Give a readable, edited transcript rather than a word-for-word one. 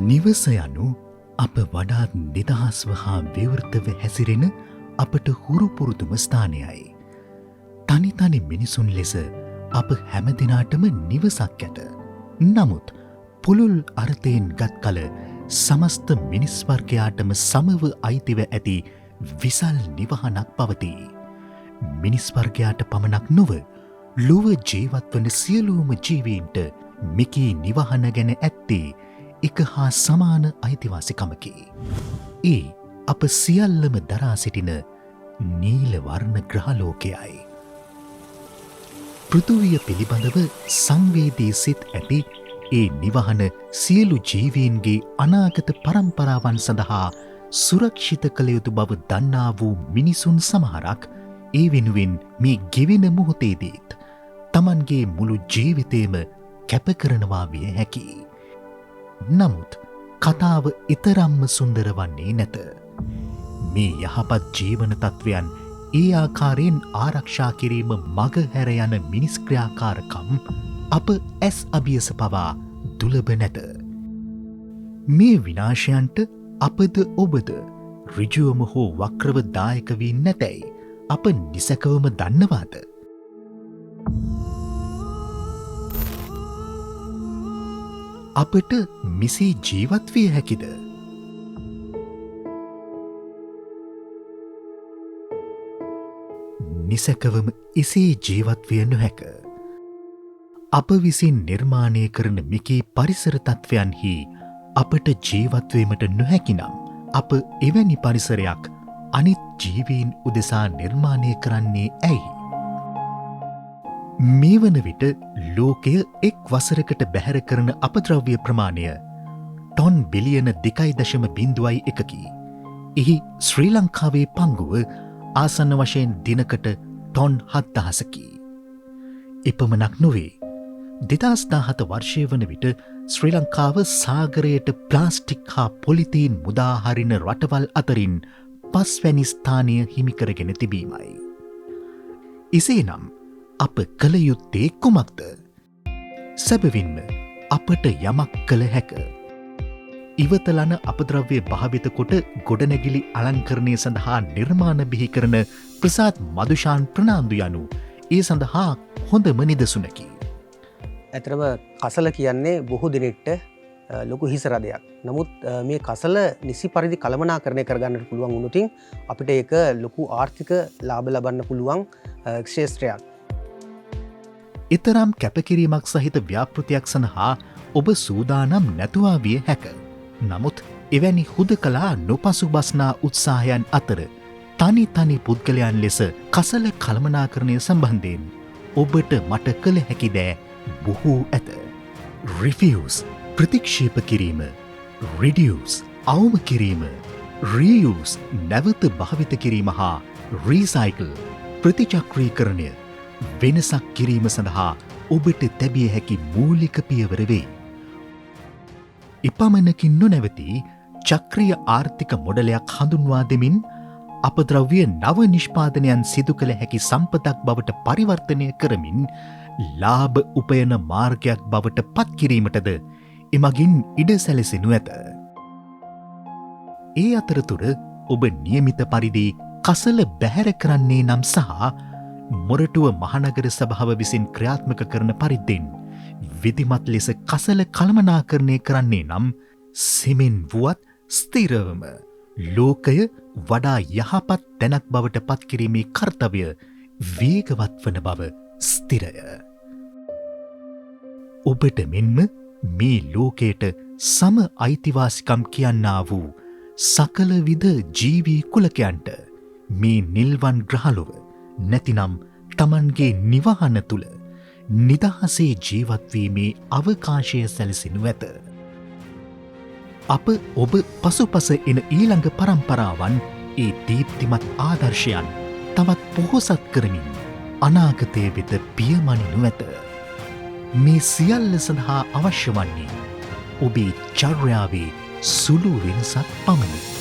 නිවස යනු අප වඩාත් නිදහස්ව හා විවෘතව හැසිරෙන අපට හුරුපුරුදුම ස්ථානයයි. තනි තනි මිනිසුන් ලෙස අප හැමදිනාටම නිවසක් ඇත. නමුත් පුළුල් අර්ථයෙන් ගත් කල සමස්ත මිනිස් වර්ගයාටම සමව අයිතිව ඇති විසල් නිවහනක් පවතී. මිනිස් වර්ගයාට පමණක් නොව ලොව ජීවත්වන සියලුම ජීවීන්ට මිකී නිවහන ගැන ඇත්තේ එක හා සමාන අයිතිවාසිකමකි. ඒ අප සියල්ලම දරා සිටින නීල වර්ණ ග්‍රහලෝකයයි. පෘථුවිය පිළිබඳව සංවේදී සිත් ඇති ඒ නිවහන සියලු ජීවීන්ගේ අනාගත පරම්පරාවන් සඳහා සුරක්ෂිත කළ යුතු බව දන්නා වූ මිනිසුන් සමහරක් ඒ වෙනුවෙන් මේ ගෙවෙන මොහොතේදීත් තමන්ගේ මුළු ජීවිතේම කැප කරනවා විය හැකියි. නමුත් කතාව ඉතරම්ම සුන්දර වන්නේ නැත. මේ යහපත් ජීවන තත්ත්වයන් ඒ ආකාරයෙන් ආරක්ෂා කිරීම මග හැර යන මිනිස් ක්‍රියාකාරකම් අප ඇස් අභියස පවා දුලබ නැත. මේ විනාශයන්ට අපද ඔබද ඍජුවම හෝ වක්‍රව දායක වී නැතැයි අප නිසැකවම දන්නවාද? අපට මිසී ජීවත් විය හැකිද? නිසැකවම එසේ ජීවත් විය නොහැක. අප විසින් නිර්මාණය කරන මිකී පරිසර තත්ත්වයන්හි අපට ජීවත්වීමට නොහැකිනම් අප එවැනි පරිසරයක් අනිත් ජීවීන් උදෙසා නිර්මාණය කරන්නේ ඇයි? මේ වන විට ලෝකය එක් වසරකට බැහැර කරන අපද්‍රව්‍ය ප්‍රමාණය ටොන් බිලියන 2.01කි. එහි ශ්‍රී ලංකාවේ පංගුව ආසන්න වශයෙන් දිනකට ටොන් 7,000කි. එපමණක් නොවේ. 2017 වර්ෂය වන විට ශ්‍රී ලංකාව සාගරයට ප්ලාස්ටික් හා පොලිතීන් මුදාහරින රටවල් අතරින් 5 වැනි ස්ථානය හිමිකරගෙන තිබීමයි. එසේනම් අප කළ යුත්තේ කුමක්ද? සැබවින්ම අපට යමක් කළ හැක. ඉවතලන අපද්‍රව්‍ය භාවිත කොට ගොඩනැගිලි අලංකරණය සඳහා නිර්මාණ බිහි කරන ප්‍රසාද් මදුෂාන් ප්‍රනාන්දු යනු ඒ සඳහා හොඳම නිදසුනකි. ඇතරම කසල කියන්නේ බොහෝ දිනෙට්ට ලොකු හිසරදයක්. නමුත් මේ කසල නිසි පරිදි කළමනාකරණය කරගන්නට පුළුවන් වුණුතින් අපිට ඒක ලොකු ආර්ථික ලාභ ලබන්න පුළුවන් ක්ෂේත්‍රයක්. එතරම් කැපකිරීමක් සහිත ව්‍යාපෘතියක් සඳහා ඔබ සූදානම් නැතුවා විය හැක. නමුත් එවැනි හුදකලා නොපසු බස්නා උත්සාහයන් අතර තනි තනි පුද්ගලයන් ලෙස කසල කළමනාකරණය සම්බන්ධයෙන් ඔබට මට කළ හැකි දෑ බොහෝ ඇත. රිෆියුස් ප්‍රතික්ෂේප කිරීම, රිඩියස් අවම කිරීම, රීයුස් නැවත භාවිත කිරීම හා රීසයිකල් ප්‍රතිචක්‍රීකරණය වෙනසක් කිරීම සඳහා ඔබට තැබිය හැකි මූලික පියවර වේ. එපමණකින් නොනැවතී චක්‍රීය ආර්ථික මොඩලයක් හඳුන්වා දෙමින් අපද්‍රව්‍ය නව නිෂ්පාදනයන් සිදු කළ හැකි සම්පතක් බවට පරිවර්තනය කරමින් ලාභ උපයන මාර්ගයක් බවට පත්කිරීමටද එමගින් ඉඩ සැලසෙනු ඇත. ඒ අතරතුර ඔබ නියමිත පරිදි කසල බැහැර කරන්නේ නම් සහ මොරටුව මහනගර සභාව විසින් ක්‍රියාත්මක කරන පරිද්දෙන් විධිමත් ලෙස කසල කළමනාකරණය කරන්නේ නම් සෙමෙන් වුවත් ස්ථිරවම ලෝකය වඩා යහපත් තැනක් බවට පත්කිරීමේ කර්තව්‍ය වේගවත් වන බව ස්ථිරය. ඔබට මෙන්ම මේ ලෝකයට සම අයිතිවාසිකම් කියන්නා වූ සකල විධ ජීවී කුලකයන්ට මේ නිල්වන් ග්‍රහලොව නැතිනම් තමන්ගේ නිවහන තුළ නිදහසේ ජීවත්වීමේ අවකාශය සැලසෙනු ඇත. අප ඔබ පසුපස එන ඊළඟ පරම්පරාවන් ඒ දීප්තිමත් ආදර්ශයන් තවත් පොහොසත් කරමින් අනාගතය වෙත පියමනිනු ඇත. මේ සියල්ල සඳහා අවශ්‍ය වන්නේ ඔබේ චර්යාවේ සුළු වෙනසක් පමණි.